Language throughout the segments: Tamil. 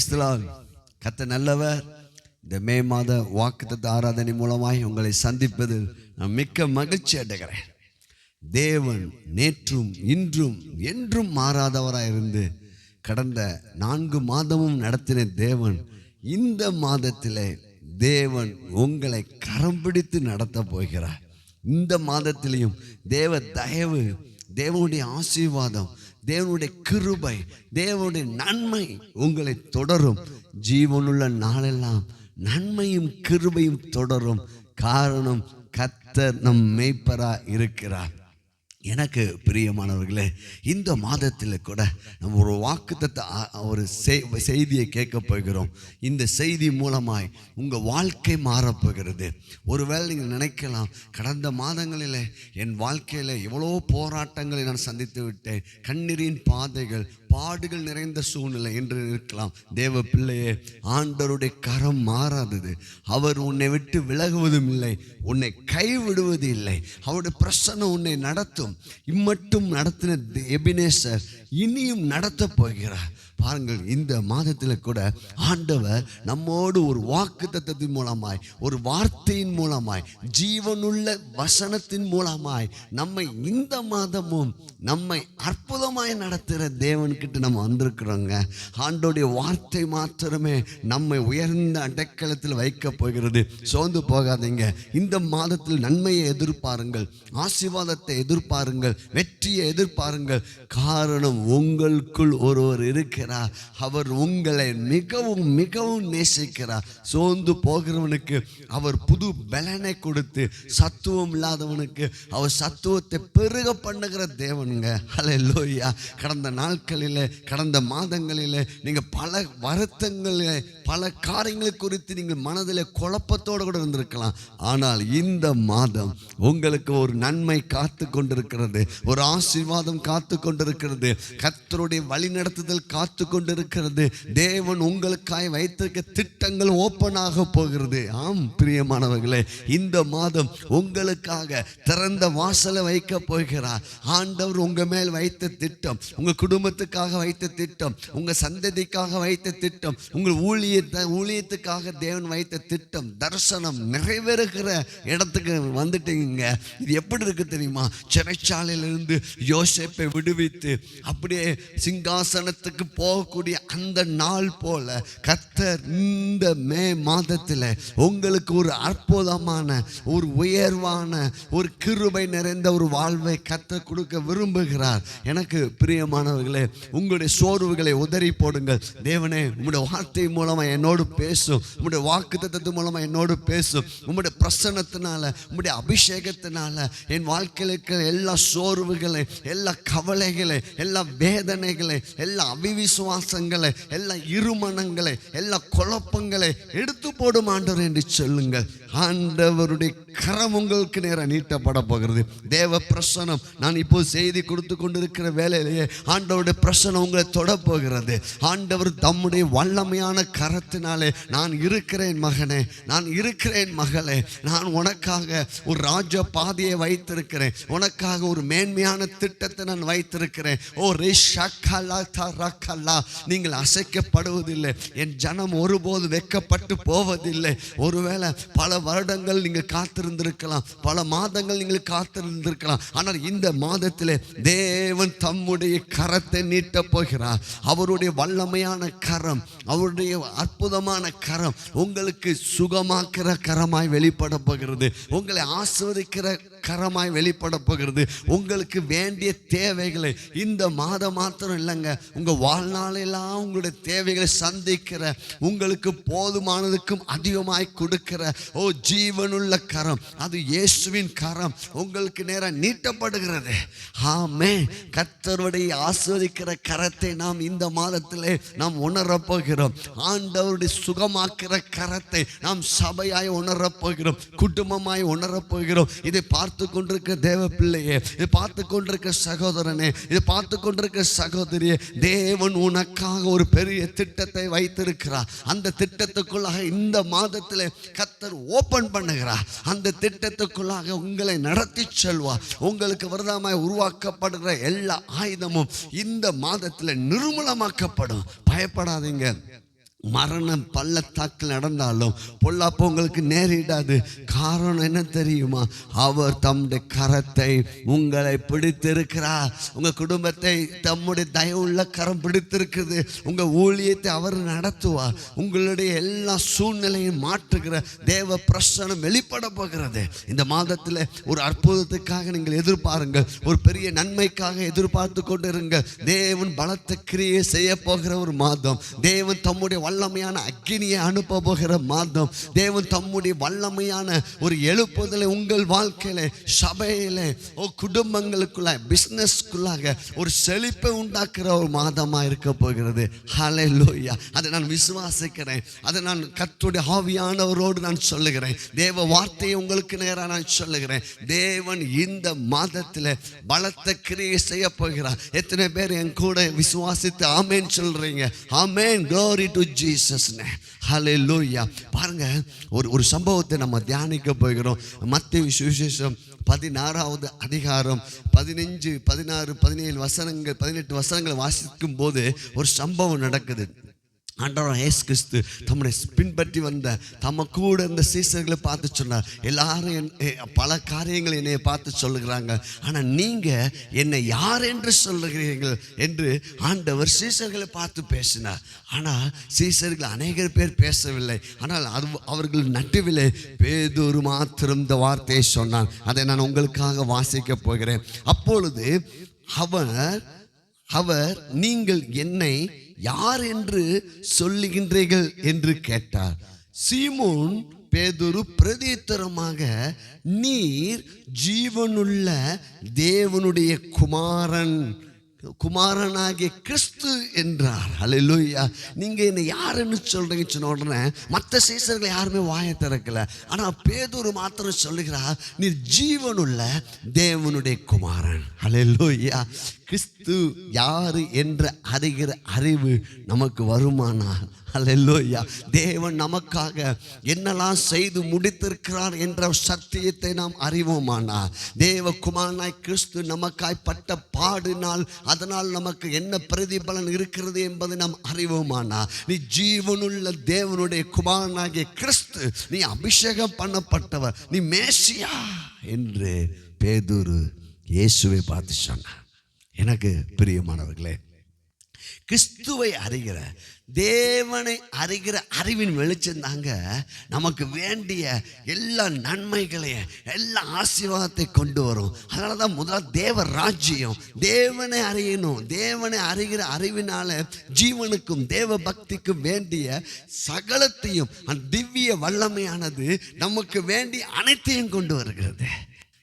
Price the Lord. கர்த்தர் நல்லவர். இந்த மே மாத வாக்குத்தத்த ஆராதனை மூலமாய் உங்களை சந்திப்பதில் நான் மிக்க மகிழ்ச்சி அடைகிறேன். தேவன் நேற்றும் இன்றும் என்றும் மாறாதவராயிருந்து கடந்த 4 மாதமும் நடத்தின தேவன் இந்த மாதத்திலே தேவன் உங்களை கரம் பிடித்து நடத்த போகிறார். இந்த மாதத்திலையும் தேவ தயவு, தேவனுடைய ஆசீர்வாதம், தேவனுடைய கிருபை, தேவனுடைய நன்மை உங்களை தொடரும். ஜீவனுள்ள நாளெல்லாம் நன்மையும் கிருபையும் தொடரும். காரணம், கர்த்தர் நம் மேய்ப்பராய் இருக்கிறார். எனக்கு பிரியமானவர்களே, இந்த மாதத்தில் கூட நம்ம ஒரு வாக்குத்தத்த ஒரு செய்தியை கேட்க போகிறோம். இந்த செய்தி மூலமாய் உங்கள் வாழ்க்கை மாறப்போகிறது. ஒருவேளை நீங்கள் நினைக்கலாம், கடந்த மாதங்களில் என் வாழ்க்கையில் எவ்வளோ போராட்டங்களை நான் சந்தித்து விட்டேன், கண்ணீரின் பாதைகள், பாடுகள் நிறைந்த சூழ்நிலை என்று இருக்கலாம். தேவ பிள்ளையே, ஆண்டவருடைய கரம் மாறாதது. அவர் உன்னை விட்டு விலகுவதும் இல்லை, உன்னை கைவிடுவது இல்லை. அவருடைய பிரசன்னம் உன்னை நடத்தும். இம்மட்டும் நடத்தின எபினேசர் இனியும் நடத்த போகிறார். பாருங்கள், இந்த மாதத்தில் கூட ஆண்டவர் நம்மோடு ஒரு வாக்குத்தத்தத்தின் மூலமாய், ஒரு வார்த்தையின் மூலமாய், ஜீவனுள்ள வசனத்தின் மூலமாய் நம்மை இந்த மாதமும் நம்மை அற்புதமாய் நடத்துகிற தேவன்கிட்ட நம்ம வந்திருக்கிறோங்க. ஆண்டோடைய வார்த்தை மாத்திரமே நம்மை உயர்ந்த அடைக்கலத்தில் வைக்க போகிறது. சோர்ந்து போகாதீங்க. இந்த மாதத்தில் நன்மையை எதிர்பாருங்கள், ஆசீர்வாதத்தை எதிர்பாருங்கள், வெற்றியை எதிர்பாருங்கள். காரணம், உங்களுக்குள் ஒருவர் இருக்கிறார். அவர் உங்களை மிகவும் மிகவும் நேசிக்கிறார். சோர்ந்து போகிறவனுக்கு அவர் புது பலனை கொடுத்து, சத்துவம் இல்லாதவனுக்கு அவர் சத்துவத்தை பெருக பண்ணுகிற தேவனுங்க. ஹல்லேலூயா. கடந்த நாட்களில், கடந்த மாதங்களில் நீங்கள் பல வருத்தங்களில், பல காரியங்களை குறித்து நீங்கள் மனதில் குழப்பத்தோடு கூட இருந்திருக்கலாம். ஆனால் இந்த மாதம் உங்களுக்கு ஒரு நன்மை காத்து கொண்டிருக்கிறது, ஒரு ஆசீர்வாதம் காத்து கொண்டிருக்கிறது, கர்த்தருடைய வழிநடத்துதல் காத்து கொண்டிருக்கிறது. தேவன் உங்களுக்காய் வைத்திருக்க திட்டங்கள் ஓப்பன் ஆக போகிறது. ஆம் பிரியமானவர்களே, இந்த மாதம் உங்களுக்காக திறந்த வாசலை வைக்க போகிறார். ஆண்டவர் உங்க மேல் வைத்த திட்டம், உங்க குடும்பத்துக்காக வைத்த திட்டம், உங்க சந்ததிக்காக வைத்த திட்டம், உங்கள் ஊழியத்துக்காக தேவன் வைத்த திட்டம், தரிசனம் நிறைவேறுகிற இடத்துக்கு வந்துட்டீங்க. இது எப்படி இருக்கு தெரியுமா? சிறைச்சாலையிலிருந்து யோசேப்பை விடுவித்து அப்படியே சிங்காசனத்துக்கு போகக்கூடிய அந்த நாள் போல கர்த்தர் இந்த மே மாதத்தில் உங்களுக்கு ஒரு அற்புதமான, ஒரு உயர்வான, ஒரு கிருபை நிறைந்த ஒரு வாழ்வை கர்த்தர் கொடுக்க விரும்புகிறார். எனக்கு பிரியமானவர்களே, உங்களுடைய சோர்வுகளை உதறி போடுங்கள். தேவனே, உங்களுடைய வார்த்தை மூலமா என்னோடு பேசும், உங்களுடைய வாக்குத்தத்தத்து மூலமா என்னோடு பேசும். உங்களுடைய பிரசன்னத்தினால, உங்களுடைய அபிஷேகத்தினால என் வாழ்க்கையில் இருக்கிற எல்லா சோர்வுகளை, எல்லா கவலைகளை, எல்லா வேதனைகளை, எல்லா அவிவிசுவாசங்களை, எல்லா இருமனங்களை, எல்லா குழப்பங்களை எடுத்து போடும் ஆண்டவர் என்று சொல்லுங்கள். ஆண்டவருடைய கரம் உங்களுக்கு நேரம் நீட்டப்பட போகிறது. தேவ பிரசனம், நான் இப்போ செய்தி கொடுத்து கொண்டிருக்கிற வேலையிலேயே ஆண்டவருடைய பிரசனம் உங்களை தொட போகிறது. ஆண்டவர் தம்முடைய வல்லமையான கரத்தினாலே, நான் இருக்கிறேன் மகனே, நான் இருக்கிறேன் மகளே, நான் உனக்காக ஒரு ராஜ பாதையை வைத்திருக்கிறேன், உனக்காக ஒரு மேன்மையான திட்டத்தை நான் வைத்திருக்கிறேன். ஓ ரேஷக்கலா தரக்கலா, நீங்கள் அசைக்கப்படுவதில்லை. என் ஜனம் ஒருபோது வெட்கப்பட்டு போவதில்லை. ஒருவேளை பல வருடங்கள் நீங்கள் காத்திருந்திருக்கலாம், பல மாதங்கள் நீங்கள் காத்திருந்திருக்கலாம். ஆனால் இந்த மாதத்திலே தேவன் தம்முடைய கரத்தை நீட்ட போகிறார். அவருடைய வல்லமையான கரம், அவருடைய அற்புதமான கரம் உங்களுக்கு சுகமாக்குற கரமாய் வெளிப்பட போகிறது. உங்களை ஆசீர்வதிக்கிற கரமாய் வெளிப்பட போகிறது. உங்களுக்கு வேண்டிய தேவைகளை இந்த மாதம் மாத்திரம் இல்லைங்க, உங்க வாழ்நாளெல்லாம் உங்களுடைய தேவைகளை சந்திக்கிற, உங்களுக்கு போதுமானதுக்கும் அதிகமாய் கொடுக்கிற ஓ ஜீவனுள்ள கரம், அது இயேசுவின் கரம் உங்களுக்கு நேரம் நீட்டப்படுகிறது. ஆமே, கர்த்தருடைய ஆசீர்வதிக்கிற கரத்தை நாம் இந்த மாதத்திலே நாம் உணரப் போகிறோம். ஆண்டவருடைய சுகமாக்குற கரத்தை நாம் சபையாய் உணரப் போகிறோம், குடும்பமாய் உணரப் போகிறோம். இதை பார்த்து கொண்டிருக்க தேவ பிள்ளையே, இதை பார்த்து கொண்டிருக்க சகோதரனே, இதை பார்த்து கொண்டிருக்க சகோதரியே, தேவன் உனக்காக ஒரு பெரிய திட்டத்தை வைத்திருக்கிறார். அந்த திட்டத்துக்குள்ளாக இந்த மாதத்தில் கர்த்தர் ஓபன் பண்ணுகிறார். அந்த திட்டத்துக்குள்ளாக உங்களை நடத்தி செல்வார். உங்களுக்கு விரோதமாய் உருவாக்கப்படுகிற எல்லா ஆயுதமும் இந்த மாதத்தில் நிர்மூலமாக்கப்படும். பயப்படாதீங்க. மரண பள்ளத்தாக்கில் நடந்தாலும் பொல்லாப்பு உங்களுக்கு நேரிடாது. காரணம் என்ன தெரியுமா? அவர் தம்முடைய கரத்தை உங்களை பிடித்திருக்கிறார். உங்க குடும்பத்தை தம்முடைய தயவுள்ள கரம் பிடித்திருக்குது. உங்க ஊழியத்தை அவர் நடத்துவார். உங்களுடைய எல்லா சூழ்நிலையும் மாற்றுகிற தேவ பிரசன்னம் வெளிப்பட போகிறது. இந்த மாதத்தில் ஒரு அற்புதத்துக்காக நீங்கள் எதிர்பாருங்கள். ஒரு பெரிய நன்மைக்காக எதிர்பார்த்து கொண்டிருங்கள். தேவன் பலத்த கிரியை செய்ய போகிற ஒரு மாதம். தேவன் தம்முடைய வல்லமையான அக்கினியை அனுப்ப போகிற மாதம். தேவன் தம்முடைய வல்லமையான ஒரு எழுப்புதலை உங்கள் வாழ்க்கையில, சபையில, குடும்பங்களுக்குள்ள, பிசினஸ்க்குள்ளாக ஒரு செழிப்பை உண்டாக்குற ஒரு மாதமா இருக்க போகிறது. ஹல்லேலூயா. அதை நான் விசுவாசிக்கிறேன். அதை நான் கர்த்தருடைய ஆவியானவரோடு நான் சொல்லுகிறேன். தேவ வார்த்தையை உங்களுக்கு நேராக நான் சொல்லுகிறேன். தேவன் இந்த மாதத்தில் பலத்த கிரியை செய்ய போகிறார். எத்தனை பேர் என் கூட விசுவாசித்து ஆமேன் சொல்றீங்க? ஆமேன். Glory to Jesus name. Hallelujah. பாருங்க, ஒரு சம்பவத்தை நம்ம தியானிக்க போகிறோம். மத்தேயு சுவிசேஷம் 16வது அதிகாரம் 15, 16, 17 வசனங்கள், 18 வசனங்கள் வாசிக்கும் போது ஒரு சம்பவம் நடக்குது. ஆண்டவர் இயேசு கிறிஸ்து தம்முடைய பின்பற்றி வந்த தம்ம கூட இந்த சீசர்களை பார்த்து சொன்னார், எல்லாரும் பல காரியங்கள் என்னை பார்த்து சொல்லுகிறாங்க, ஆனால் நீங்கள் என்னை யார் என்று சொல்லுகிறீர்கள் என்று ஆண்டவர் சீசர்களை பார்த்து பேசினார். ஆனால் சீசர்கள் அநேகர் பேர் பேசவில்லை. ஆனால் அவர்கள் நடுவிலே பேதுரு மாத்திரம் இந்த வார்த்தையை சொன்னான். அதை நான் உங்களுக்காக வாசிக்க போகிறேன். அப்பொழுது அவர் நீங்கள் என்னை யார் என்று சொல்லுகின்றீர்கள் என்று கேட்டார். சீமோன் பேதுரு பிரதியுத்தரமாக, நீர் ஜீவனுள்ள தேவனுடைய குமாரனாகிய கிறிஸ்து என்றார். ஹல்லேலூயா. நீங்க என்ன யாருன்னு சொல்றீங்கன்னு சொன்ன உடனே மற்ற சீசர்கள் யாருமே வாயை திறக்கல. ஆனா பேதுரு மாத்திரம் சொல்லுகிறார், நீர் ஜீவனுள்ள தேவனுடைய குமாரன். ஹல்லேலூயா. கிறிஸ்து யாரு என்று அறிகிற அறிவு நமக்கு வருமானா? ஹல்லேலூயா. தேவன் நமக்காக என்னெல்லாம் செய்து முடித்திருக்கிறார் என்ற சத்தியத்தை நாம் அறிவோமானா? தேவகுமாரனாய் கிறிஸ்து நமக்காய் பட்ட பாடினால் அதனால் நமக்கு என்ன பிரதிபலன் இருக்கிறது என்பதை நாம் அறிவோமானா? நீ ஜீவனுள்ள தேவனுடைய குமாரனாகிய கிறிஸ்து, நீ அபிஷேகம் பண்ணப்பட்டவர், நீ மேசியா என்று பேதுரு இயேசுவை பார்த்து சொன்னார். எனக்கு பிரியமானவர்களே, கிறிஸ்துவை அறிகிற, தேவனை அறிகிற அறிவின் வெளிச்சம் தாங்க நமக்கு வேண்டிய எல்லா நன்மைகளையும் எல்லா ஆசீர்வாதத்தை கொண்டு வரும். அதனால தான் முதல்ல தேவ ராஜ்யம், தேவனை அறியணும். தேவனை அறிகிற அறிவினால ஜீவனுக்கும் தேவ பக்திக்கும் வேண்டிய சகலத்தையும் திவ்ய வல்லமையானது நமக்கு வேண்டிய அனைத்தையும் கொண்டு வருகிறது.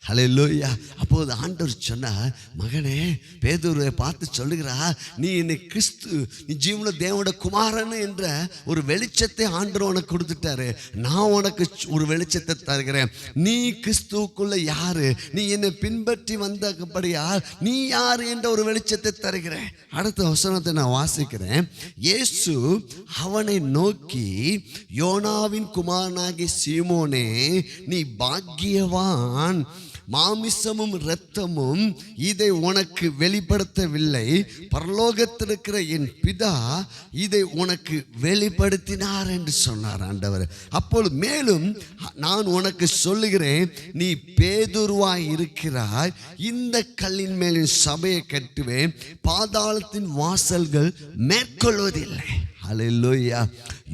ஹல்லேலூயா. அப்போது ஆண்டவர் சொன்னார், மகனே பேதுருவை பார்த்து சொல்லுகிறா, நீ என்னை கிறிஸ்து, நீ ஜீவன தேவனோட குமாரன் என்ற ஒரு வெளிச்சத்தை ஆண்டவர் உனக்கு கொடுத்துட்டாரு. நான் உனக்கு ஒரு வெளிச்சத்தை தருகிறேன். நீ கிறிஸ்துவுக்குள்ள யாரு, நீ என்னை பின்பற்றி வந்தபடியா நீ யாரு என்ற ஒரு வெளிச்சத்தை தருகிறேன். அடுத்த வசனத்தை நான் வாசிக்கிறேன். இயேசு அவனை நோக்கி, யோனாவின் குமாரனாகிய சீமோனே, நீ பாக்கியவான், மாமிசமும் இரத்தமும் இதை உனக்கு வெளிப்படுத்தவில்லை, பரலோகத்தில் இருக்கிற என் பிதா இதை உனக்கு வெளிப்படுத்தினார் என்று சொன்னார் ஆண்டவர். அப்பொழுது மேலும் நான் உனக்கு சொல்லுகிறேன், நீ பேதுருவாய் இருக்கிறாய், இந்த கல்லின் மேல் சபையை கட்டுவேன், பாதாளத்தின் வாசல்கள் மேற்கொள்வதில்லை. ஹல்லேலூயா.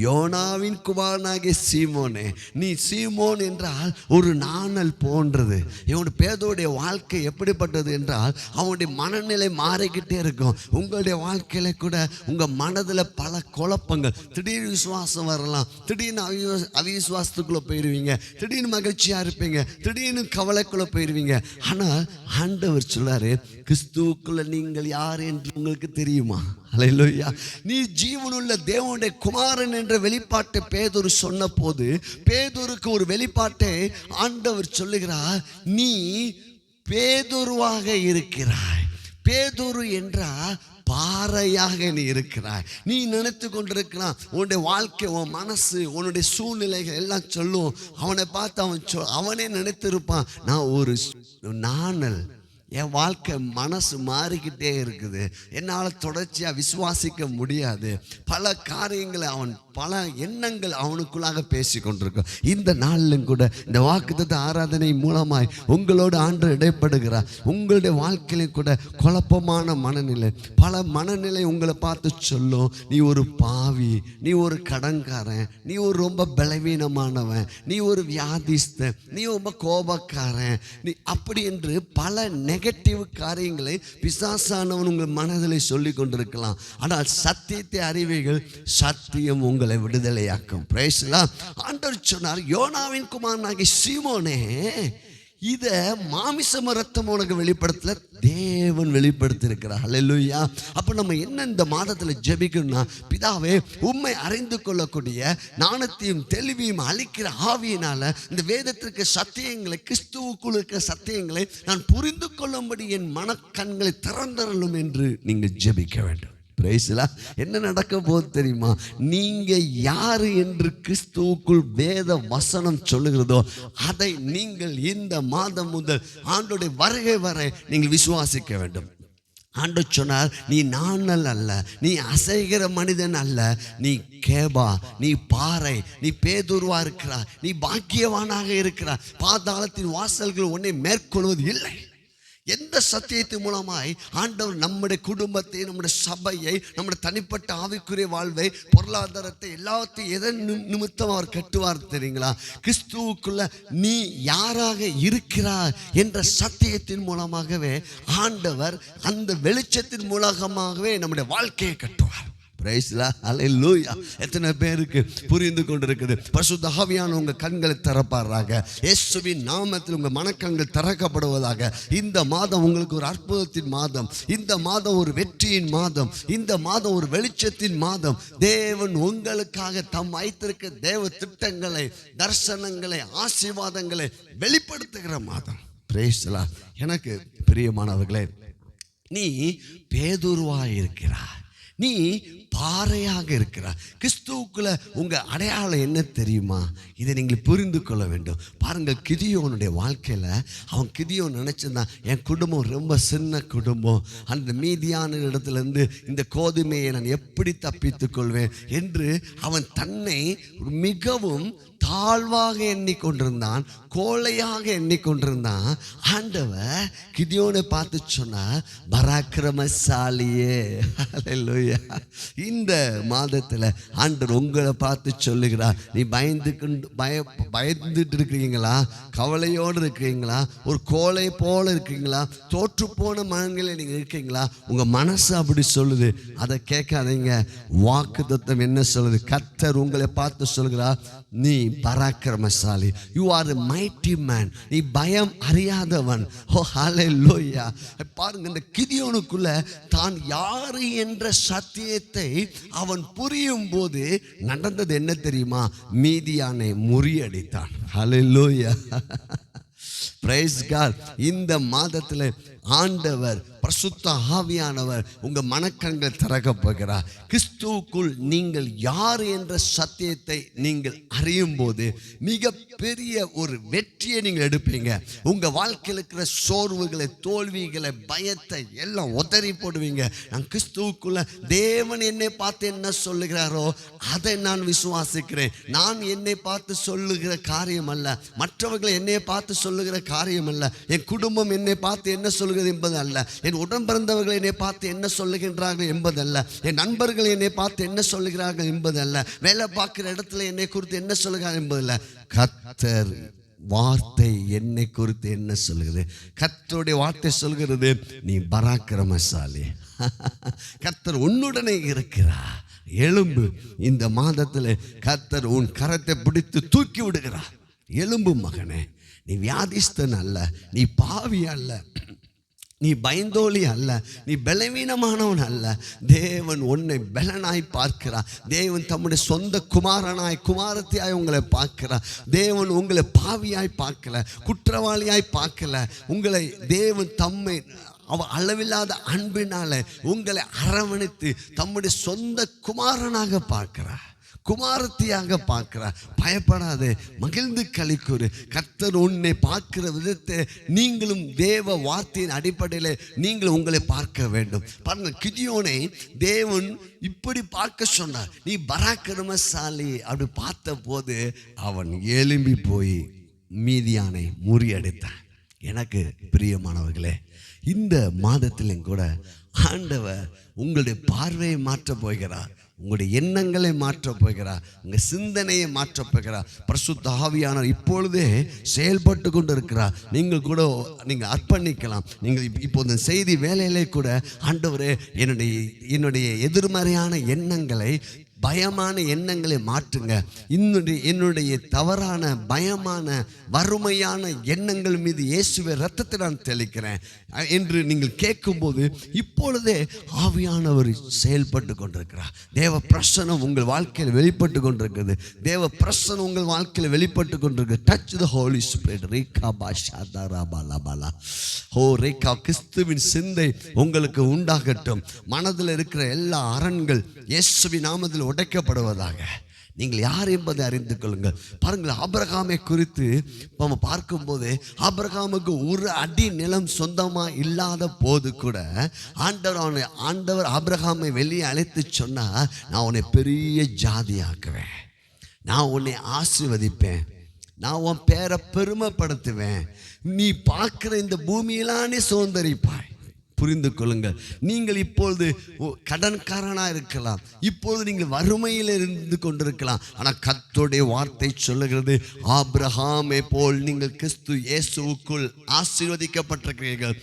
யோனாவின் குமாரனாகிய சீமோனே, நீ சீமோன் என்றால் ஒரு நாணல் போன்றது. இவனுடைய பேதோடைய வாழ்க்கை எப்படிப்பட்டது என்றால் அவனுடைய மனநிலை மாறிக்கிட்டே இருக்கும். உங்களுடைய வாழ்க்கையில கூட உங்கள் மனதில் பல குழப்பங்கள், திடீர்னு விசுவாசம் வரலாம், திடீர்னு அவிசுவாசத்துக்குள்ளே போயிடுவீங்க, திடீர்னு மகிழ்ச்சியாக இருப்பீங்க, திடீர்னு கவலைக்குள்ளே போயிடுவீங்க. ஆனால் ஆண்டவர் சொல்லாரு, கிறிஸ்துவுக்குள்ள நீங்கள் யார் என்று உங்களுக்கு தெரியுமா? ஹல்லேலூயா. நீ ஜீவனுள்ள தேவனுடைய குமாரன் என்ற வெளிப்பாட்டை பேதுரு சொன்ன போது, பேதுருக்கு ஒரு வெளிப்பாட்டை ஆண்டவர் சொல்லுகிறார், நீ பேதுருவாக இருக்கிறாய். பேதுரு என்றால் பாறையாக நீ இருக்கிறாய். நீ நினைத்து கொண்டிருக்கலாம், உன்னுடைய வாழ்க்கை, உன் மனசு, உன்னுடைய சூழ்நிலைகள் எல்லாம் சொல்லும். அவனை பார்த்து அவனே நினைத்திருப்பான், நான் ஒரு நாணல், என் வாழ்க்கை மனசு மாறிக்கிட்டே இருக்குது, என்னால் தொடர்ச்சியாக விசுவாசிக்க முடியாது, பல காரியங்களை அவன் பல எண்ணங்கள் அவனுக்குள்ளாக பேசி கொண்டிருக்கும். இந்த நாளிலும் கூட இந்த வாக்குத்தத்த ஆராதனை மூலமாய் உங்களோடு ஆண்டவர் இடைப்படுகிறார். உங்களுடைய வாழ்க்கையிலும் கூட குழப்பமான மனநிலை, பல மனநிலை உங்களை பார்த்து சொல்லும், நீ ஒரு பாவி, நீ ஒரு கடன்காரன், நீ ஒரு ரொம்ப பலவீனமானவன், நீ ஒரு வியாதிஸ்தன், நீ ரொம்ப கோபக்காரன், நீ அப்படி என்று பல நெகட்டிவ் காரியங்களை பிசாசானவன் உங்கள் மனதில் சொல்லி கொண்டிருக்கலாம். ஆனால் சத்தியத்தை அறிவீர்கள், சத்தியம் உங்களை விடுதலையாக்கும். Praise the Lord. ஆண்டவர் சொன்னார், யோனாவின் குமாரனாகிய சீமோனே, இத மாமிசம ரத்தம் உனக்கு வெளிப்படுத்தல, தேவன் வெளிப்படுத்தியிருக்கிறார். ஹல்லேலூயா. அப்போ நம்ம என்ன இந்த மாதத்தில் ஜெபிக்கணும்னா, பிதாவே உம்மை அறிந்து கொள்ளக்கூடிய ஞானத்தையும் தெளிவையும் அளிக்கிற ஆவியினால இந்த வேதத்திற்கு சத்தியங்களை, கிறிஸ்துவுக்குள் இருக்கிற சத்தியங்களை நான் புரிந்து கொள்ளும்படி என் மனக்கண்களை திறந்தருளும் என்று நீங்கள் ஜெபிக்க வேண்டும். என்ன நடக்க போது தெரியுமா? நீங்க யாரு என்று கிறிஸ்துவுக்குள் வேத வசனம் சொல்லுகிறதோ அதை நீங்கள் இந்த மாதம் முதல் ஆண்டோடைய வருகை வரை நீங்கள் விசுவாசிக்க வேண்டும். ஆண்டவர் சொன்னார், நீ நாணல் அல்ல, நீ அசைகிற மனிதன் அல்ல, நீ கேபா, நீ பாறை, நீ பேதுருவா இருக்கிறாய், நீ பாக்கியவானாக இருக்கிறாய், பாதாளத்தின் வாசல்கள் உன்னை மேற்கொள்வது இல்லை. எந்த சத்தியத்தின் மூலமாய் ஆண்டவர் நம்முடைய குடும்பத்தை, நம்முடைய சபையை, நம்முடைய தனிப்பட்ட ஆவிக்குரிய வாழ்வை, பொருளாதாரத்தை எல்லாத்தையும் எதன் நிமித்தம் அவர் கட்டுவார் தெரியுங்களா? கிறிஸ்துவுக்குள்ள நீ யாராக இருக்கிறார் என்ற சத்தியத்தின் மூலமாகவே ஆண்டவர் அந்த வெளிச்சத்தின் மூலமாகவே நம்முடைய வாழ்க்கையை கட்டுவார். ஹல்லேலூயா. எத்தனை பேருக்கு புரிந்து கொண்டிருக்குது? பரிசுத்த ஆவியானவர் உங்க கண்களை திறப்பாராக. இயேசுவின் நாமத்தில் உங்க மனக்கண்கள் திறக்கப்படுவதாக. இந்த மாதம் உங்களுக்கு ஒரு அற்புதத்தின் மாதம், இந்த மாதம் ஒரு வெற்றியின் மாதம், இந்த மாதம் ஒரு வெளிச்சத்தின் மாதம். தேவன் உங்களுக்காக தம் வைத்திருக்க தேவ திட்டங்களை, தரிசனங்களை, ஆசீர்வாதங்களை வெளிப்படுத்துகிற மாதம். Price the Lord. எனக்கு பிரியமானவர்களே, நீ பேதுருவாய் இருக்கிறாய், நீ பாறையாக இருக்கிறார். கிறிஸ்துவுக்குள்ள உங்க அடையாளம் என்ன தெரியுமா? இதை நீங்கள் புரிந்து கொள்ள வேண்டும். பாருங்கள், கிதியோனுடைய வாழ்க்கையில அவன் கிதியோன் நினைச்சிருந்தான், என் குடும்பம் ரொம்ப சின்ன குடும்பம், அந்த மீதியான இடத்துல இருந்து இந்த கோதுமையை நான் எப்படி தப்பித்துக் கொள்வேன் என்று அவன் தன்னை மிகவும் தாழ்வாக எண்ணிக்கொண்டிருந்தான், கோழையாக எண்ணிக்கொண்டிருந்தான். ஆண்டவர் கிதியோனை பார்த்து சொன்னார், பராக்கிரமசாலியே. ஹல்லேலூயா. இந்த மாதத்தில் ஆண்டவர் உங்களை பார்த்து சொல்லுகிறார், நீ பயந்துட்டு இருக்கிறீங்களா? கவலையோடு இருக்கிறீங்களா? ஒரு கோழை போல இருக்கீங்களா? தோற்று போன மனநிலை நீங்கள் இருக்கீங்களா? உங்கள் மனசு அப்படி சொல்லுது, அதை கேட்காதீங்க. வாக்குத்தத்தம் என்ன சொல்லுது? கர்த்தர் உங்களை பார்த்து சொல்கிறார், நீ பராக்கிரமசாலி, you are a mighty man, நீ பயம் அறியாதவன். ஓ ஹல்லேலூயா. பாருங்க, இந்த கிதியோனுக்குள்ள தான் யாரு என்ற சத்தியத்தை அவன் புரியும் போது நடந்தது என்ன தெரியுமா? மீதியானை முறியடித்தான். ஹல்லேலூயா. Praise God. இந்த மாதத்தில் ஆண்டவர் பரிசுத்த ஆவியானவர் உங்க மனக்கண்கள் திறக்க போகிறார். கிறிஸ்துவுக்குள் நீங்கள் யார் என்ற சத்தியத்தை நீங்கள் அறியும் போது மிக பெரிய ஒரு வெற்றியை நீங்கள் எடுப்பீங்க. உங்க வாழ்க்கையில் இருக்கிற சோர்வுகளை, தோல்விகளை, பயத்தை எல்லாம் உதறி போடுவீங்க. நான் கிறிஸ்துவுக்குள்ள தேவன் என்னை பார்த்து என்ன சொல்லுகிறாரோ அதை நான் விசுவாசிக்கிறேன். நான் என்னை பார்த்து சொல்லுகிற காரியம் அல்ல, மற்றவர்களை என்னை பார்த்து சொல்லுகிற காரியம் அல்ல, என் குடும்பம் என்னை பார்த்து என்ன சொல்லுகிறது என்பது அல்ல, என் உடன் பிறந்தவர்கள் என்னை பார்த்து என்ன சொல்லுகின்றார்கள் என்பதல்ல, என் நண்பர்கள் என்னை பார்த்து என்ன சொல்லுகிறார்கள் என்பதல்ல, வேலை பார்க்கிற இடத்துல என்னை குறித்து என்ன சொல்லுகிறார்கள் என்பதல்ல. கர்த்தர் வார்த்தை என்னை குறித்து என்ன சொல்லுகிறது? கர்த்தருடைய வார்த்தை சொல்கிறது, நீ பராக்கிரமசாலி, கர்த்தர் உன்னுடனே இருக்கிறார், எலும்பு. இந்த மாதத்தில் கர்த்தர் உன் கரத்தை பிடித்து தூக்கி விடுகிறார். எலும்பு மகனே, நீ வியாதிஸ்தன் அல்ல, நீ பாவி அல்ல, நீ பயந்தோழி அல்ல, நீ பலவீனமானவன் அல்ல. தேவன் உன்னை பலனாய் பார்க்கிறார். தேவன் தம்முடைய சொந்த குமாரனாய், குமாரத்தியாய் உங்களை பார்க்கிறார். தேவன் உங்களை பாவியாய் பார்க்கல, குற்றவாளியாய் பார்க்கல. உங்களை தேவன் தம்மை அளவில்லாத அன்பினால உங்களை அரவணைத்து தம்முடைய சொந்த குமாரனாக பார்க்கிறார். குமாரத்தியாக பார்க்கிறார். பயப்படாதே, மகிழ்ந்து களிக்கூறு. கர்த்தர் உன்னை பார்க்கிற விதத்தை நீங்களும் தேவ வார்த்தையின் அடிப்படையில் நீங்கள் உங்களை பார்க்க வேண்டும். பாருங்க, கிதியோனை தேவன் இப்படி பார்க்க சொன்னார். நீ பராக்கிரமசாலி அப்படி பார்த்த போது அவன் எழும்பி போய் மீதியானை முறியடித்தான். எனக்கு பிரியமானவர்களே, இந்த மாதத்திலும் கூட ஆண்டவர் உங்களுடைய பார்வையை மாற்றப் போகிறார், உங்களுடைய எண்ணங்களை மாற்றப் போகிறார், உங்கள் சிந்தனையை மாற்றப் போகிறார். பரிசுத்த ஆவியானவர் இப்பொழுதே செயல்பட்டு கொண்டு இருக்கிறார். நீங்கள் கூட நீங்கள் அர்ப்பணிக்கலாம். நீங்கள் இப்போது செய்தி வேலையிலே கூட ஆண்டவரே என்னுடைய எதிர்மறையான எண்ணங்களை, பயமான எண்ணங்களை மாற்றுங்க. என்னுடைய தவறான பயமான வறுமையான எண்ணங்கள் மீது இயேசுவை ரத்தத்தை நான் தெளிக்கிறேன் என்று நீங்கள் கேட்கும்போது இப்பொழுதே ஆவியானவர் செயல்பட்டு கொண்டிருக்கிறார். தேவ பிரசனம் உங்கள் வாழ்க்கையில் வெளிப்பட்டு கொண்டிருக்கிறது. தேவ பிரசனம் உங்கள் வாழ்க்கையில் வெளிப்பட்டு கொண்டிருக்கிறது. Touch the Holy Spirit. ரேகா பாஷா தாராபாலாபாலா. ஓ ரேகா, கிறிஸ்துவின் சிந்தை உங்களுக்கு உண்டாகட்டும். மனதில் இருக்கிற எல்லா அரண்கள் இயேசுவின் நாமத்தில் உடைக்கப்படுவதாக. நீங்கள் யார் என்பதை அறிந்து கொள்ளுங்கள். பாருங்கள், ஆபிரகாமை குறித்து நம்ம பார்க்கும்போது ஆபிரகாமுக்கு ஒரு அடி நிலம் சொந்தமாக இல்லாத போது கூட ஆண்டவர் ஆபிரகாமை வெளியே அழைத்து சொன்னார், நான் உன்னை பெரிய ஜாதியாக்குவேன், நான் உன்னை ஆசீர்வதிப்பேன், நான் உன் பேரை பெருமைப்படுத்துவேன், நீ பார்க்குற இந்த பூமியிலானே சுதந்தரிப்பாய். புரிந்து கொள்ளுங்கள். நீங்கள் இப்பொழுது கடன்காரனாக இருக்கலாம், இப்பொழுது நீங்கள் வறுமையில் இருந்து கொண்டிருக்கலாம். ஆனால் கர்த்தருடைய வார்த்தை சொல்லுகிறது, ஆபிரகாமை போல் நீங்கள் கிறிஸ்து இயேசுவுக்குள் ஆசீர்வதிக்கப்பட்டிருக்கிறீர்கள்.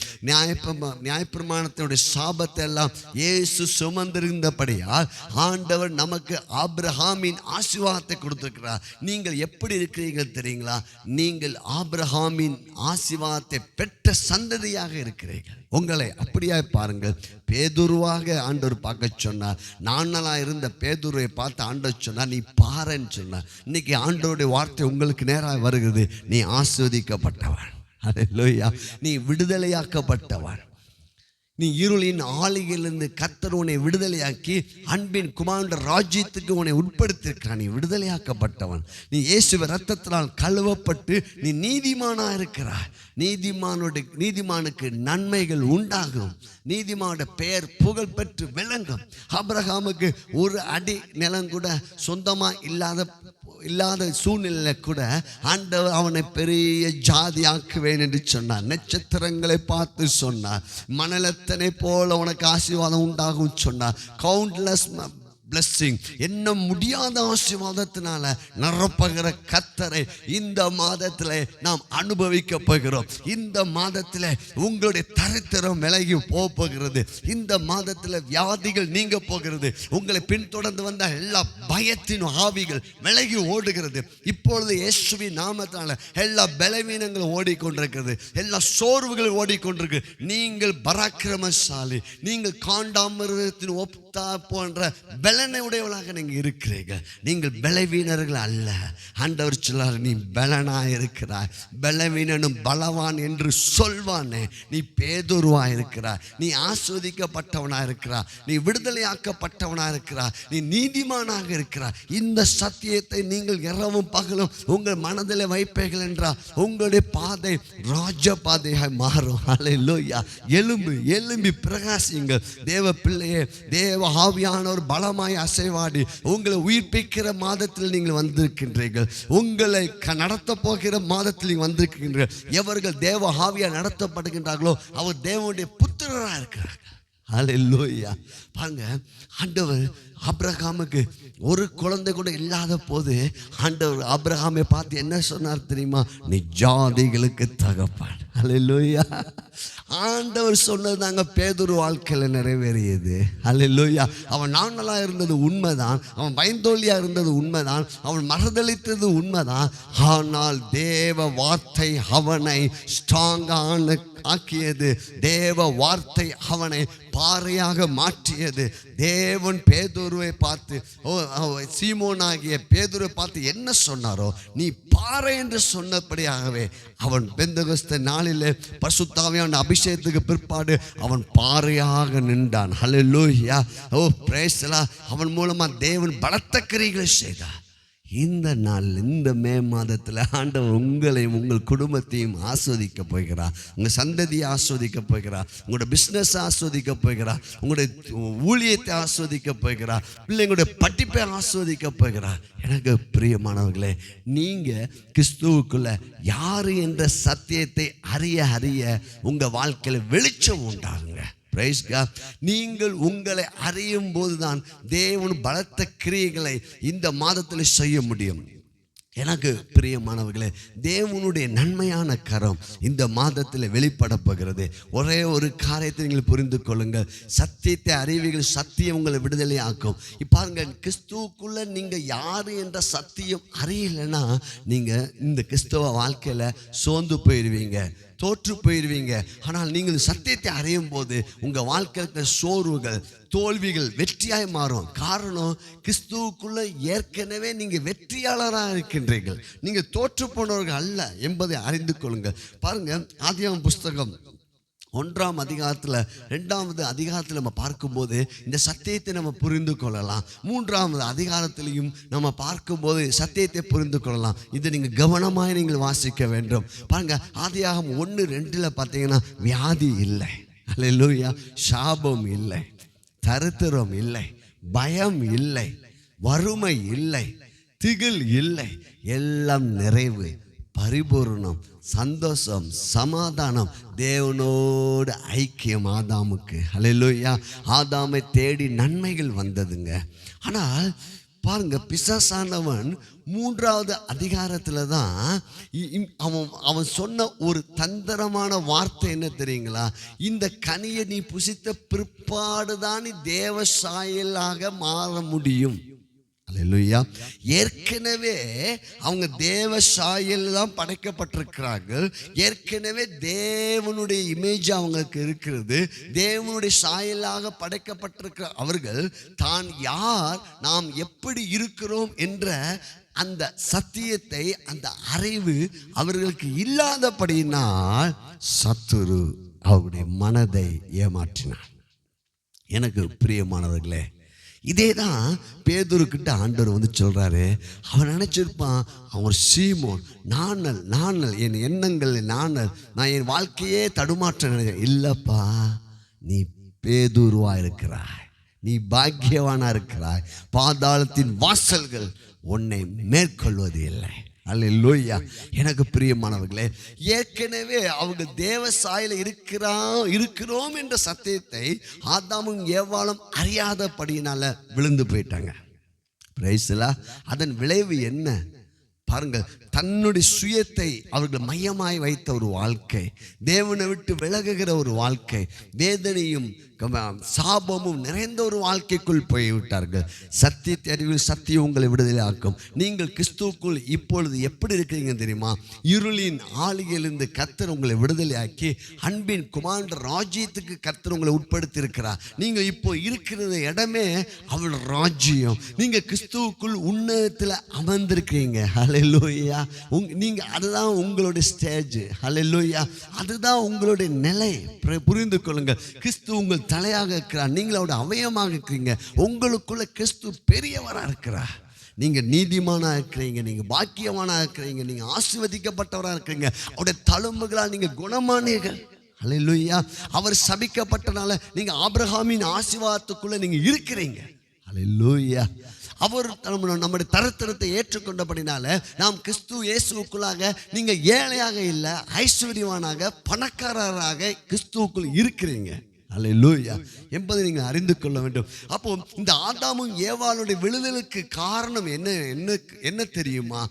நியாயப்பிரமாணத்தினுடைய சாபத்தை எல்லாம் இயேசு சுமந்திருந்தபடியால் ஆண்டவர் நமக்கு ஆபிரகாமின் ஆசீர்வாதத்தை கொடுத்திருக்கிறார். நீங்கள் எப்படி இருக்கிறீர்கள் தெரியுங்களா? நீங்கள் ஆபிரகாமின் ஆசீர்வாதத்தை பெற்ற சந்ததியாக இருக்கிறீர்கள். உங்களை அப்படியா பாருங்கள். பேதுருவாக ஆண்டவர் பார்க்க சொன்னார். நானலாக இருந்த பேதுருவை பார்த்து ஆண்டவர் சொன்னார், நீ பாருன்னு சொன்னார். இன்னைக்கு ஆண்டவருடைய வார்த்தை உங்களுக்கு நேராக வருகிறது. நீ ஆசீர்வதிக்கப்பட்டவன், அல்லேலூயா. நீ விடுதலையாக்கப்பட்டவன். நீ இருளின் ஆளியிலிருந்து கர்த்தர் உன்னை விடுதலையாக்கி அன்பின் குமாரனுடைய ராஜ்யத்துக்கு உன்னை உட்படுத்தியிருக்கிறான். நீ விடுதலையாக்கப்பட்டவன். நீ இயேசுவின் இரத்தத்தினால் கழுவப்பட்டு நீ நீதிமானாக இருக்கிறாய். நீதிமானுக்கு நன்மைகள் உண்டாகும். நீதிமானுடைய பெயர் புகழ் பெற்று விளங்கும். ஆபிரகாமுக்கு ஒரு அடி நிலம் கூட சொந்தமாக இல்லாத சூழ்நிலை கூட ஆண்டவர் அவனை பெரிய ஜாதியாக்குவேன் என்று சொன்னார். நட்சத்திரங்களை பார்த்து சொன்னார், மணலத்தனை போல உனக்கு ஆசீர்வாதம் உண்டாகும் சொன்னார். கவுண்ட்லெஸ் பிளஸ்ஸிங், என்ன முடியாத ஆசீர்வாதத்தினால நிரப்புகிற கர்த்தரை இந்த மாதத்தில் நாம் அனுபவிக்க போகிறோம். இந்த மாதத்தில் உங்களுடைய தரித்திரம் விலகி போகிறது. இந்த மாதத்தில் வியாதிகள் நீங்க போகிறது. உங்களை பின்தொடர்ந்து வந்த எல்லா பயத்தின் ஆவிகள் விலகி ஓடுகிறது. இப்பொழுது இயேசுவின் நாமத்தினால எல்லா பலவீனங்களும் ஓடிக்கொண்டிருக்கிறது, எல்லா சோர்வுகளும் ஓடிக்கொண்டிருக்கு. நீங்கள் பராக்கிரமசாலி, நீங்கள் காண்டாமிருகத்தின் ஒப்தா போன்ற பலனை உடையவளாக நீங்கள் இருக்கிறீர்கள். நீங்கள் பலவீனர்கள் அல்ல. ஆண்டவர் சொல்லார், நீ பலனாக இருக்கிறாய். பலவீனனும் பலவான் என்று சொல்வானே, நீ பேதுருவாக இருக்கிறாய். நீ ஆஸ்வதிக்கப்பட்டவனாக இருக்கிறாய். நீ விடுதலையாக்கப்பட்டவனாக இருக்கிறாய். நீ நீதிமானாக இருக்கிறாய். இந்த சத்தியத்தை நீங்கள் இரவும் பகலும் உங்கள் மனதில் வைப்பீர்கள் என்றால் உங்களுடைய பாதை ராஜ பாதையாக மாறும். அல்லேலூயா. எழும்பி பிரகாசியுங்கள். தேவ பிள்ளையே, தேவ ஆவியானவர் பலமாய் அசைவாடி உங்களை உயிர்ப்பிக்கிற மாதத்தில் நீங்கள் வந்திருக்கின்றீர்கள். உங்களை நடத்த போகிற மாதத்தில் நீங்கள் வந்திருக்கின்றீர்கள். எவர்கள் தேவ ஆவியா நடத்தப்படுகின்றார்களோ அவர் தேவனுடைய புத்திரராக இருக்கிறார்கள். அல்லேலூயா. பாருங்க, ஆண்டவர் ஆபிரகாமுக்கு ஒரு குழந்தை கூட இல்லாத போது ஆண்டவர் ஆபிரகாமை பார்த்து என்ன சொன்னார் தெரியுமா? நீ ஜாதிகளுக்கு தகப்பான். அல்லேலூயா. ஆண்டவர் சொன்னது தாங்க பேதுரு வாழ்க்கையில் நிறைவேறியது. அல்லேலூயா. அவன் நாணலாக இருந்தது உண்மைதான், அவன் பயந்தோழியாக இருந்தது உண்மைதான், அவன் மறுதளித்தது உண்மைதான். ஆனால் தேவ வார்த்தை அவனை ஸ்ட்ராங்கான ஆக்கியது. தேவ வார்த்தை அவனை பாறையாக மாற்றியது. தேவன் பேதுருவை பார்த்து, சீமோனாகிய பேதுருவை பார்த்து என்ன சொன்னாரோ, நீ பாறை என்று சொன்னபடியாகவே அவன் பெந்தெகோஸ்தே நாளில் நாளிலே பரிசுத்த ஆவியானவருடைய அபிஷேகத்துக்கு பிற்பாடு அவன் பாறையாக நின்றான். ஹல்லேலூயா. ஓ பிரைஸ் தி லார்ட். அவன் மூலமா தேவன் பலத்த கிரியைகளை செய்தார். இந்த நாள், இந்த மே மாதத்தில் ஆண்டவர் உங்களையும் உங்கள் குடும்பத்தையும் ஆஸ்வதிக்க போகிறார். உங்கள் சந்ததியை ஆஸ்வதிக்க போகிறார். உங்களோட பிஸ்னஸ் ஆஸ்வதிக்க போகிறார். உங்களுடைய ஊழியத்தை ஆஸ்வதிக்க போகிறார். பிள்ளைங்களுடைய படிப்பை ஆஸ்வதிக்க போகிறார். எனக்கு பிரியமானவர்களே, நீங்கள் கிறிஸ்துவுக்குள்ள யார் என்ற சத்தியத்தை அறிய அறிய உங்கள் வாழ்க்கையில் வெளிச்சம் உண்டாகுங்க. Price God. நீங்கள் உங்களை அறியும் போதுதான் தேவன் பலத்த கிரியைகளை இந்த மாதத்தில் செய்ய முடியும். எனக்கு பிரியமானவர்களே, தேவனுடைய நன்மையான கரம் இந்த மாதத்தில் வெளிப்பட போகிறது. ஒரே ஒரு காரியத்தை நீங்கள் புரிந்து கொள்ளுங்கள். சத்தியத்தை அறிவீர்கள், சத்தியம் உங்களை விடுதலை ஆக்கும். பாருங்க, கிறிஸ்துவுக்குள்ள நீங்கள் யார் என்ற சத்தியம் அறியலைன்னா நீங்கள் இந்த கிறிஸ்தவ வாழ்க்கையில் சோர்ந்து போயிடுவீங்க, தோற்று போயிடுவீங்க. ஆனால் நீங்கள் சத்தியத்தை அறியும் போது உங்கள் வாழ்க்கையில் சோர்வுகள், தோல்விகள் வெற்றியாய் மாறும். காரணம், கிறிஸ்துவுக்குள்ள ஏற்கனவே நீங்கள் வெற்றியாளராக இருக்கின்றீர்கள். நீங்கள் தோற்று போனவர்கள் அல்ல என்பதை அறிந்து கொள்ளுங்கள். பாருங்க, ஆதியாகமம் புஸ்தகம் 1ஆம் அதிகாரத்தில் 2வது அதிகாரத்தில் நம்ம பார்க்கும்போது இந்த சத்தியத்தை நம்ம புரிந்து கொள்ளலாம். 3வது அதிகாரத்திலையும் நம்ம பார்க்கும்போது சத்தியத்தை புரிந்து கொள்ளலாம். இதை நீங்கள் கவனமாக நீங்கள் வாசிக்க வேண்டும். பாருங்க, ஆதியாகமம் 1:2 பார்த்தீங்கன்னா வியாதி இல்லை, அல்லேலூயா, சாபம் இல்லை, தரித்திரம் இல்லை, பயம் இல்லை, வறுமை இல்லை, திகில் இல்லை, எல்லாம் நிறைவு, பரிபூர்ணம், சந்தோஷம், சமாதானம், தேவனோடு ஐக்கியம் ஆதாமுக்கு. அல்லேலூயா. ஆதாமை தேடி நன்மைகள் வந்ததுங்க. ஆனால் பாருங்க, பிசாசானவன் 3வது அதிகாரத்தில் தான் அவன் சொன்ன ஒரு தந்திரமான வார்த்தை என்ன தெரியுங்களா? இந்த கனியை நீ புசித்த பிற்பாடுதான் நீ தேவ சாயலாக மாற முடியும். அல்லேலூயா. ஏற்கனவே அவங்க தேவ சாயல் தான் படைக்கப்பட்டிருக்கிறார்கள். ஏற்கனவே தேவனுடைய இமேஜ் அவங்களுக்கு இருக்கிறது. தேவனுடைய சாயலாக படைக்கப்பட்டிருக்கிற அவர்கள் தான் யார், நாம் எப்படி இருக்கிறோம் என்ற அந்த சத்தியத்தை, அந்த அறிவு அவர்களுக்கு இல்லாதபடியினால் சத்துரு அவருடைய மனதை ஏமாற்றினார். எனக்கு பிரியமானவர்களே, இதே தான் பேதுருக்கிட்ட ஆண்டவர் வந்து சொல்கிறாரு. அவன் நினச்சிருப்பான், அவன் ஒரு சீமோன், நாணல் என் எண்ணங்கள் நாணல், நான் என் வாழ்க்கையே தடுமாற்ற நினைக்கிறேன். இல்லைப்பா, நீ பேதுருவாக இருக்கிறாய், நீ பாக்கியவானா இருக்கிறாய். பாதாளத்தின் வாசல்கள் உன்னை மேற்கொள்வது இல்லை. அல்லேலூயா. எனக்கு பிரியமானவர்களே, ஏற்கனவே அவங்க தேவ சாயல இருக்கிறோம் என்ற சத்தியத்தை ஆதாமும் ஏவாளும் அறியாதபடியினால விழுந்து போயிட்டாங்க. Price the Lord. அதன் விளைவு என்ன பாருங்க, தன்னுடைய சுயத்தை அவர்கள் மையமாய் வைத்த ஒரு வாழ்க்கை, தேவனை விட்டு விலகுகிற ஒரு வாழ்க்கை, வேதனையும் சாபமும் நிறைந்த ஒரு வாழ்க்கைக்குள் போய்விட்டார்கள். சத்தியத்தை அறிவில் சத்தியம் உங்களை விடுதலை ஆக்கும். நீங்கள் கிறிஸ்துவுக்குள் இப்பொழுது எப்படி இருக்கிறீங்க தெரியுமா? இருளின் ஆளுகையிலிருந்து கர்த்தர் உங்களை விடுதலை ஆக்கி அன்பின் குமாரன் ராஜ்யத்துக்கு கர்த்தர் உங்களை உட்படுத்தி இருக்கிறார். நீங்கள் இப்போ இருக்கிற இடமே அவள் ராஜ்யம். நீங்கள் கிறிஸ்துவுக்குள் உன்னதத்தில் அமர்ந்திருக்கிறீங்க. ஹல்லேலூயா. நீங்கள் அதுதான் உங்களுடைய ஸ்டேஜ். ஹல்லேலூயா. அதுதான் உங்களுடைய நிலை. புரிந்து கொள்ளுங்கள். கிறிஸ்து உங்கள் தலையாக இருக்கிறார், நீங்கள் அவருடைய அவயமாக இருக்கிறீங்க. உங்களுக்குள்ள கிறிஸ்து பெரியவராக இருக்கிறார். நீங்க நீதிமானா இருக்கிறீங்க, நீங்க பாக்கியவானா இருக்கிறீங்க, நீங்க ஆசீர்வதிக்கப்பட்டவராக இருக்கிறீங்க. அவருடைய தழும்புகளால் நீங்க குணமானீர்கள். அல்லேலூயா. அவர் சபிக்கப்பட்டனால நீங்க ஆபிரகாமின் ஆசீர்வாதத்துக்குள்ள நீங்க இருக்கிறீங்க. அல்லேலூயா. அவர் நம்முடைய தரத்திரத்தை ஏற்றுக்கொண்டபடினால நாம் கிறிஸ்து இயேசுவுக்குள்ளாக நீங்க ஏழையாக இல்லை, ஐஸ்வர்யவானாக பணக்காரராக கிறிஸ்துவுக்குள் இருக்கிறீங்க. அல்லேலூயா என்பதை நீங்கள் அறிந்து கொள்ள வேண்டும். அப்போ இந்த ஆதாமும் ஏவாளுடைய விழுதலுக்கு காரணம் என்ன தெரியுமா?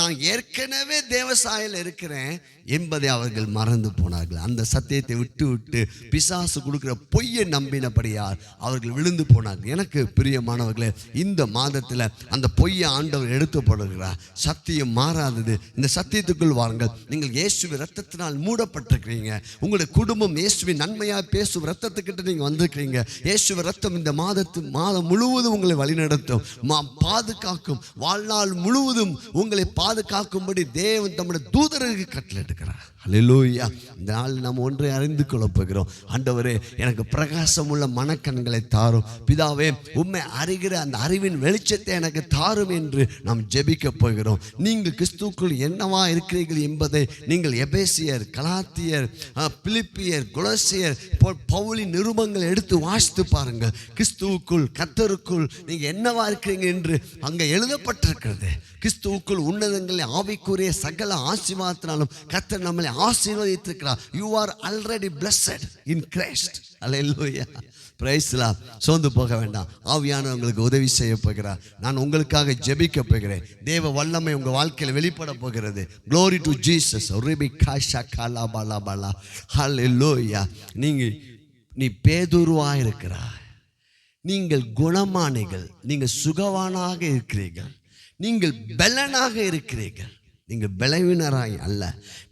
நான் ஏற்கனவே தேவசாயில் இருக்கிறேன் என்பதை அவர்கள் மறந்து போனார்கள். அந்த சத்தியத்தை விட்டு பிசாசு கொடுக்கிற பொய்யை நம்பினபடியால் அவர்கள் விழுந்து போனார்கள். எனக்கு பிரியமானவர்களே, இந்த மாதத்தில் அந்த பொய்யை ஆண்டவர் எடுத்து போடுகிறார். சத்தியம் மாறாதது. இந்த சத்தியத்துக்குள் வாருங்கள். நீங்கள் இயேசுவின் இரத்தத்தினால் மூடப்பட்டிருக்கிறீங்க. உங்களுடைய குடும்பம் இயேசுவின் நன்மையாக பேசும் இரத்தத்துக்கிட்ட நீங்கள் வந்திருக்கிறீங்க. இயேசுவின் இரத்தம் இந்த மாதம் முழுவதும் உங்களை வழிநடத்தும், பாதுகாக்கும், வாழ்நாள் முழுவதும் உங்களை உங்களை பாதுகாக்கும்படி தேவன் தம்முடைய தூதருக்கு கட்டளையிடுகிறார். ஹல்லேலூயா. இந்த நாள் நாம் ஒன்றை அறிந்து கொள்ளப் போகிறோம். ஆண்டவரே, எனக்கு பிரகாசம் உள்ள மனக்கண்களை தாரும். பிதாவே, உம்மை அறிகிற அந்த அறிவின் வெளிச்சத்தை எனக்கு தாரும் என்று நாம் ஜெபிக்க போகிறோம். நீங்கள் கிறிஸ்துவுக்குள் என்னவா இருக்கிறீர்கள் என்பதை நீங்கள் எபேசியர், கலாத்தியர், பிலிப்பியர், கொலோசியர், பவுலின் நிருபங்களை எடுத்து வாசித்து பாருங்கள். கிறிஸ்துவுக்குள், கர்த்தருக்குள் நீங்கள் என்னவா இருக்கிறீங்க என்று அங்கே எழுதப்பட்டிருக்கிறது. கிறிஸ்துவுக்குள் உன்னதங்களில் ஆவிக்குரிய சகல ஆசீர்வாதத்தினாலும் கர்த்தர் நம்மளை ஆசீர்வதித்திருக்கிறார். You are already blessed in Christ. Hallelujah. Praise the Lord. சோர்ந்து போக வேண்டாம். ஆவியானவர் உங்களுக்கு உதவி செய்ய போகிறார். நான் உங்களுக்காக ஜெபிக்க போகிறேன். தேவ வல்லமை உங்கள் வாழ்க்கையில் வெளிப்பட போகிறது. Glory to Jesus. Hallelujah. நீ பேதுருவாக இருக்கிறாய். நீங்கள் குணமானிகள். நீங்கள் சுகவானாக இருக்கிறீர்கள். நீங்கள் பலனாக இருக்கிறீர்கள். நீங்கள் பலவீனராய் அல்ல,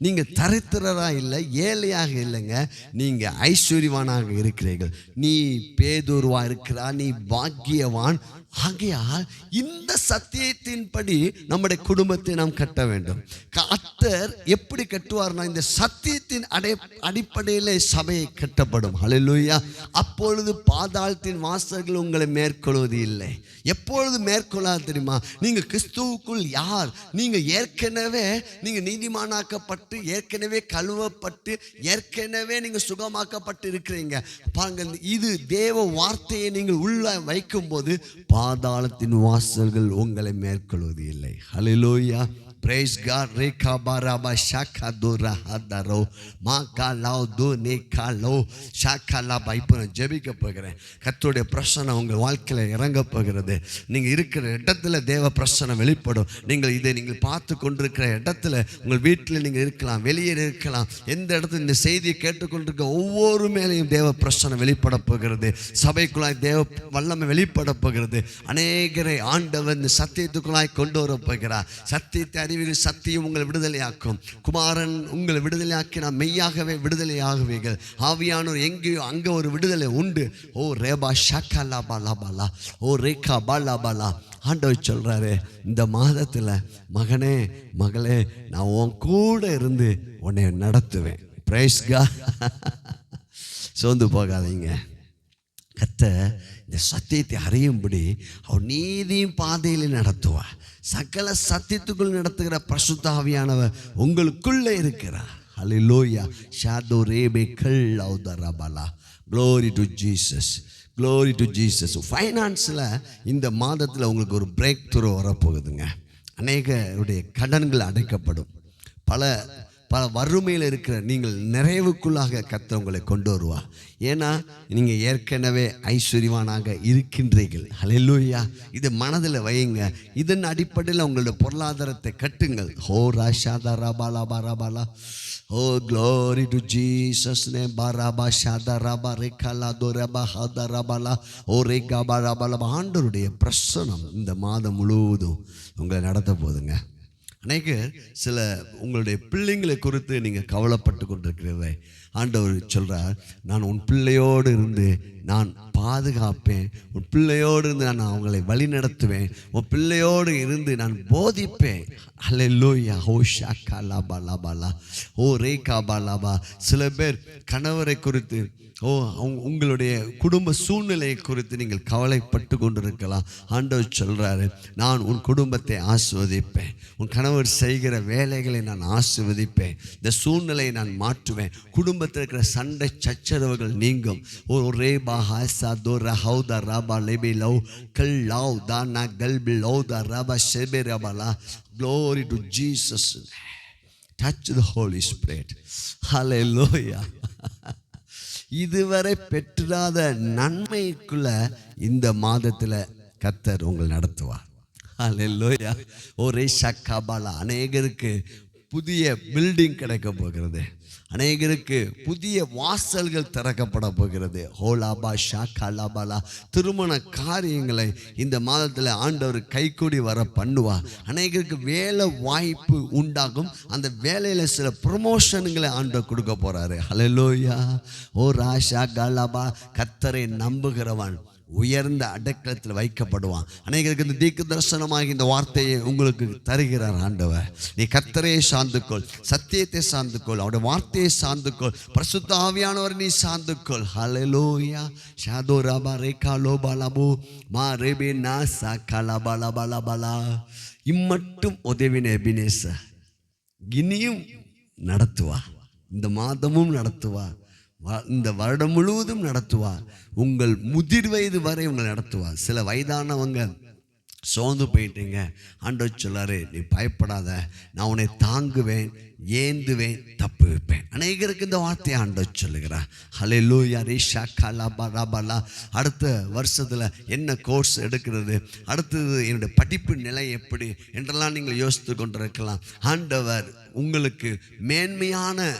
நீங்கள் தரித்திரராய் இல்லை, ஏழையாக இல்லைங்க. நீங்கள் ஐஸ்வர்யவானாக இருக்கிறீர்கள். நீ பேதுருவா இருக்கிறா, நீ பாக்கியவான். ஆகையால் இந்த சத்தியத்தின்படி நம்முடைய குடும்பத்தை நாம் கட்ட வேண்டும். கர்த்தர் எப்படி கட்டுவார்னா, இந்த சத்தியத்தின் அடிப்படையில் சபையை கட்டப்படும். ஹல்லேலூயா. அப்பொழுது பாதாளத்தின் வாசல்கள் உங்களை மேற்கொள்வது இல்லை. எப்பொழுது மேற்கொள்ளாது தெரியுமா? நீங்கள் கிறிஸ்துவுக்குள் யார்? நீங்கள் ஏற்கனவே நீங்கள் நீதிமானாக்கப்பட்டு, ஏற்கனவே கழுவப்பட்டு, ஏற்கனவே நீங்கள் சுகமாக்கப்பட்டு இருக்கிறீங்க. பாருங்கள், இது தேவ வார்த்தையை நீங்கள் உள்ள வைக்கும்போது பாதாளத்தின் வாசல்கள் உங்களை மேற்கொள்வது இல்லை. ஹல்லேலூயா. Praise God. Reka baraba shaka dora hadaro maka lao do neka lo shaka la ba. இப்போ நான் ஜெபிக்க போகிறேன். கர்த்தருடைய பிரசன்னம் உங்கள் வாழ்க்கையில் இறங்க போகிறது. நீங்கள் இருக்கிற இடத்துல தேவ பிரசன்னம் வெளிப்படும். நீங்கள் பார்த்து கொண்டிருக்கிற இடத்துல, உங்கள் வீட்டில் நீங்கள் இருக்கலாம், வெளியே இருக்கலாம், எந்த இடத்துல இந்த செய்தியை கேட்டுக்கொண்டிருக்க ஒவ்வொரு மேலையும் தேவ பிரசன்னம் வெளிப்பட போகிறது. சபைக்குள்ளாய் தேவ வல்லமை வெளிப்பட போகிறது. அநேகரை ஆண்டவர் இந்த சத்தியத்துக்குள்ளாய் கொண்டு வர போகிறார். சத்தியத்தை சத்தியம் உங்களை விடுதலையாக்கும். குமாரன் உங்களை விடுதலையாக்கினா மெய்யாகவே விடுதலையாகுவீர்கள். ஆவியானோர் எங்கேயோ அங்கே ஒரு விடுதலை உண்டு. ஓ ரேபா ஷாக்கா லாபா லாபாலா, ஓ ரேகா பாலா பாலா. ஆண்டவர் சொல்றாரு, இந்த மாதத்தில் மகனே மகளே, நான் உன் கூட இருந்து உன்னை நடத்துவேன். Praise God. சோர்ந்து போகாதீங்க. கர்த்தர் இந்த சத்தியத்தை அறியும்படி அவர் நீதியின் பாதையில் நடத்துவார். சகல சத்தியத்துக்குள் நடத்துகிற பரிசுத்த ஆவியானவர் உங்களுக்குள்ளே இருக்கிறார். ஹல்லேலூயா. ஷாதோ ரேபே கல்லாவுதரபலா. Glory to Jesus. Glory to Jesus. ஃபைனான்ஸில் இந்த மாதத்தில் உங்களுக்கு ஒரு பிரேக் த்ரூ வரப்போகுதுங்க. அநேகருடைய கடன்கள் அடைக்கப்படும். பல வறுமையில் இருக்கிற நீங்கள் நிறைவுக்குள்ளாக கர்த்தர் உங்களை கொண்டு வருவார். ஏன்னா நீங்கள் ஏற்கனவே ஐஸ்வர்யவானாக இருக்கின்றீர்கள். ஹல்லேலூயா. இது மனதில் வையுங்க. இதன் அடிப்படையில் உங்களுடைய பொருளாதாரத்தை கட்டுங்கள். ஹோ ராஷாதா ராபாலா பாராபாலா. Oh glory to Jesus name. பாராபா ஷாதா ராபா ரேகாலா தோரபா ஹாதா ராபாலா ஓ ரேகா பாராபாலா. ஆண்டவருடைய பிரசன்னம் இந்த மாதம் முழுவதும் உங்களை நடத்த போதுங்க. அநேகர் சில உங்களுடைய பிள்ளைங்களை குறித்து நீங்கள் கவலைப்பட்டு கொண்டிருக்கிறதை ஆண்டவர் சொல்கிறார், நான் உன் பிள்ளையோடு இருந்து நான் பாதுகாப்பேன். உன் பிள்ளையோடு இருந்து நான் அவங்களை வழி நடத்துவேன். உன் பிள்ளையோடு இருந்து நான் போதிப்பேன். ஹல்லேலூயா. ஹோ ஷாக்கா லாபா லாபாலா ஓ ரேகா பாலாபா. சில பேர் கணவரை குறித்து, உங்களுடைய குடும்ப சூழ்நிலையை குறித்து நீங்கள் கவலைப்பட்டு கொண்டிருக்கலாம். ஆண்டவர் சொல்கிறாரு, நான் உன் குடும்பத்தை ஆசீர்வதிப்பேன். உன் கணவர் செய்கிற வேலைகளை நான் ஆசீர்வதிப்பேன். இந்த சூழ்நிலையை நான் மாற்றுவேன். குடும்பத்தில் இருக்கிற சண்டை சச்சரவுகள் நீங்கும். ஓ ரேபா ஹாசா தோ ரஹௌதா ராபா லெபி லவ் கல் லவ் தானா கல்பி லவ் தா Rafah ஷெபே ராபாலா. Glory to Jesus. Touch the Holy Spirit. Hallelujah. இதுவரை பெற்றாத நன்மைக்குள்ள இந்த மாதத்தில் கர்த்தர் உங்களை நடத்துவார். ஹல்லேலூயா. ஒரே ஷக்காபாலா. அநேகருக்கு புதிய பில்டிங் கிடைக்க போகிறது. அநேகருக்கு புதிய வாசல்கள் திறக்கப்பட போகிறது. ஹோலாபா ஷாக்காலாபாலா. திருமண காரியங்களை இந்த மாதத்தில் ஆண்டவர் கைக்கூடி வர பண்ணுவார். அநேகருக்கு வேலை வாய்ப்பு உண்டாகும். அந்த வேலையில் சில ப்ரொமோஷன்களை ஆண்டவர் கொடுக்க போகிறாரு. ஹல்லேலூயா. ஓ ராஷா காலாபா. கர்த்தரை நம்புகிறவன் உயர்ந்த அடைக்கலத்தில் வைக்கப்படுவான். அநேகருக்கு இந்த தீர்க்க தரிசனமாக இந்த வார்த்தையை உங்களுக்கு தருகிறார் ஆண்டவர். நீ கர்த்தரை சார்ந்துக்கொள், சத்தியத்தை சார்ந்துக்கொள், அவருடைய வார்த்தையை சார்ந்துக்கொள், பரிசுத்த ஆவியானவர் நீ சார்ந்துக்கொள். ஹல்லேலூயா. ஷாதோ ரபா ரேகா லோபாலபு மா ரேபே நாசா கலபலபலபலா. இம்மட்டும் உதவின எபினேசர் இனியும் நடத்துவார். இந்த மாதமும் நடத்துவார், இந்த வருடம் முழுவதும் நடத்துவார், உங்கள் முதிர் வயது வரை உங்களை நடத்துவார். சில வயதானவங்க சோர்ந்து போயிட்டீங்க, ஆண்டவர் சொல்லாரு, நீ பயப்படாத, நான் உன்னை தாங்குவேன், ஏந்துவேன், தப்பு வைப்பேன். அநேகருக்கு இந்த வார்த்தையை ஆண்டவர் சொல்லுகிறார். ஹல்லேலூயா. ரீஷா கலபலபலா. அடுத்த வருஷத்தில் என்ன கோர்ஸ் எடுக்கிறது, அடுத்தது என்னுடைய படிப்பு நிலை எப்படி என்றெல்லாம் நீங்கள் யோசித்து கொண்டிருக்கலாம். ஆண்டவர் உங்களுக்கு மேன்மையான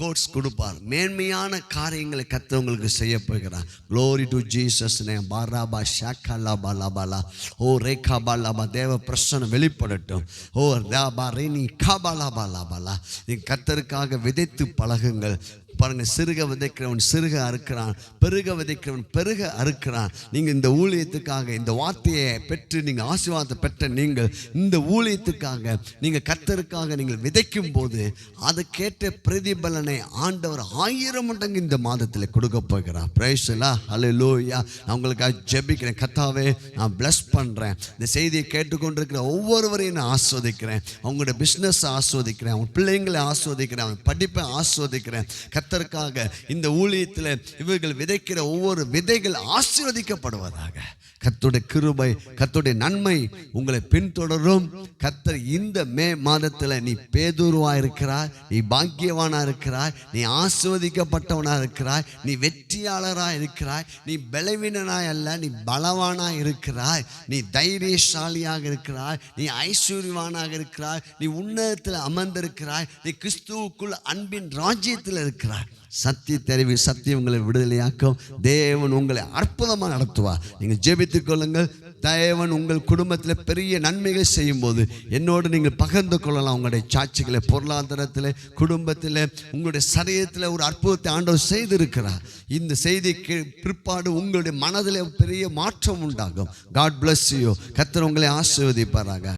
கோர்ஸ் கொடுப்பார், மேன்மையான காரியங்களை கர்த்தர் உங்களுக்கு செய்ய போகிறார். Glory to Jesus name. பாராபா ஷாக்கலா பாலாபாலா. ஓ ரேகா பாலாபா. தேவ பிரசன்னம் வெளிப்படட்டும். ஓ ராபா ரேனி காபாலா பாலாபாலா. நீ கர்த்தருக்காக விதைத்து பழகுங்கள். பாருங்க, சிறுக விதைக்கிறவன் சிறுக அறுக்கிறான், பெருக விதைக்கிறவன் பெருக அறுக்கிறான். நீங்கள் இந்த ஊழியத்துக்காக இந்த வார்த்தையை பெற்று நீங்கள் ஆசீர்வாதத்தை பெற்ற நீங்கள் இந்த ஊழியத்துக்காக நீங்கள் கர்த்தருக்காக நீங்கள் விதைக்கும் போது அதுக்கேற்ற பிரதிபலனை ஆண்டவர் 1000 மடங்கு இந்த மாதத்தில் கொடுக்க போகிறார். Praise the Lord. ஹல்லேலூயா. நான் உங்களுக்காக ஜெபிக்கிறேன். கர்த்தாவே, நான் பிளஸ் பண்ணுறேன். இந்த செய்தியை கேட்டுக்கொண்டிருக்கிற ஒவ்வொருவரையும் நான் ஆஸ்வதிக்கிறேன். அவங்களோட பிஸ்னஸ் ஆஸ்வதிக்கிறேன், அவங்க பிள்ளைங்களை ஆஸ்வதிக்கிறேன், அவங்க படிப்பை ஆஸ்வதிக்கிறேன். கர்த்தருக்காக இந்த ஊழியத்தில் இவர்கள் விதைக்கிற ஒவ்வொரு விதைகள் ஆசீர்வதிக்கப்படுவதாக. கர்த்தருடைய கிருபை, கர்த்தருடைய நன்மை உங்களை பின்தொடரும். கர்த்தர் இந்த மே மாதத்தில் நீ பேதுருவா இருக்கிறாய், நீ பாக்கியவானா இருக்கிறாய், நீ ஆசீர்வதிக்கப்பட்டவனா இருக்கிறாய், நீ வெற்றியாளராக இருக்கிறாய், நீ பலவீனனாய் அல்ல, நீ பலவானாக இருக்கிறாய், நீ தைரியசாலியாக இருக்கிறாய், நீ ஐஸ்வர்யவானாக இருக்கிறாய், நீ உன்னதத்தில் அமர்ந்திருக்கிறாய், நீ கிறிஸ்துவுக்குள் அன்பின் ராஜ்யத்தில் இருக்கிறாய். சத்தியத்தை அறிவி, சத்தியம் உங்களை விடுதலையாக்கும். தேவன் உங்களை அற்புதமாக நடத்துவார். நீங்கள் ஜெபித்துக் கொள்ளுங்கள். தேவன் உங்கள் குடும்பத்தில் பெரிய நன்மைகள் செய்யும் போது என்னோடு நீங்கள் பகிர்ந்து கொள்ளலாம். உங்களுடைய சாட்சிகளை, பொருளாதாரத்தில், குடும்பத்தில், உங்களுடைய சரீரத்தில் ஒரு அற்புதத்தை ஆண்டவர் செய்திருக்கிறார். இந்த செய்திக்கு பிற்பாடு உங்களுடைய மனதில் பெரிய மாற்றம் உண்டாகும். God bless you. கர்த்தர் உங்களை ஆசீர்வதிப்பாராக.